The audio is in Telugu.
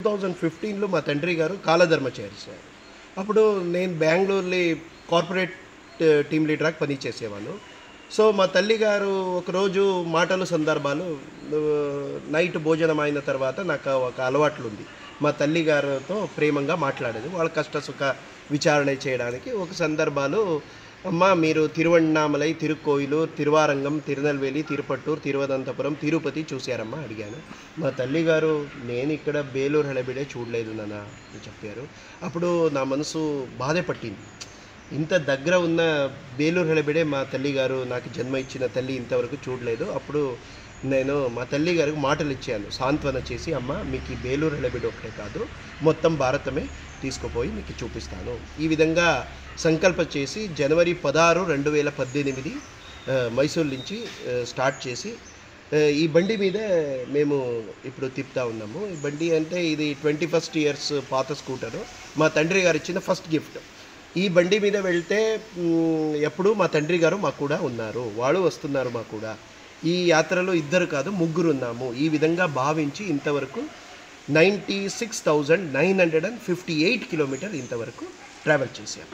2015లో మా తండ్రి గారు కాలధర్మ చేశారు. అప్పుడు నేను బెంగుళూరులో కార్పొరేట్ టీమ్ లీడర్‌గా పనిచేసేవాను. సో, మా తల్లిగారు ఒకరోజు మాటలు సందర్భాలు నైట్ భోజనం అయిన తర్వాత నాకు ఒక అలవాట్లుంది. మా తల్లిగారితో ప్రేమగా మాట్లాడేది. వాళ్ళ కష్ట సుఖ విచారణ చేయడానికి ఒక సందర్భాలు అమ్మ మీరు తిరువణ్ణామలై, తిరుక్కోయిలూర్, తిరువారంగం, తిరునెల్వేలి, తిరుపట్టూర్, తిరువనంతపురం, తిరుపతి చూసారమ్మా అడిగాను. మా తల్లిగారు నేనిక్కడ బేలూరు హళేబీడే చూడలేదు నాన్న అని చెప్పారు. అప్పుడు నా మనసు బాధ పట్టింది. ఇంత దగ్గర ఉన్న బేలూరు హళేబీడే మా తల్లిగారు నాకు జన్మ ఇచ్చిన తల్లి ఇంతవరకు చూడలేదు. అప్పుడు నేను మా తల్లిగారికి మాటలిచ్చాను. సాంత్వన చేసి అమ్మ మీకు ఈ బేలూరు హళేబీడు ఒకటే కాదు మొత్తం భారతమే తీసుకుపోయి మీకు చూపిస్తాను. ఈ విధంగా సంకల్పం చేసి జనవరి 16, 2018 మైసూర్ నుంచి స్టార్ట్ చేసి ఈ బండి మీదే మేము ఇప్పుడు తిప్పుతా ఉన్నాము. ఈ బండి అంటే ఇది 21 ఇయర్స్ పాత స్కూటరు. మా తండ్రి గారు ఇచ్చిన ఫస్ట్ గిఫ్ట్. ఈ బండి మీద వెళ్తే ఎప్పుడూ మా తండ్రి గారు మాకు కూడా ఉన్నారు. వాళ్ళు వస్తున్నారు మాకు కూడా. ఈ యాత్రలో ఇద్దరు కాదు ముగ్గురు ఉన్నాము. ఈ విధంగా భావించి ఇంతవరకు 96,958 కిలోమీటర్ ఇంతవరకు ట్రావెల్ చేశాము.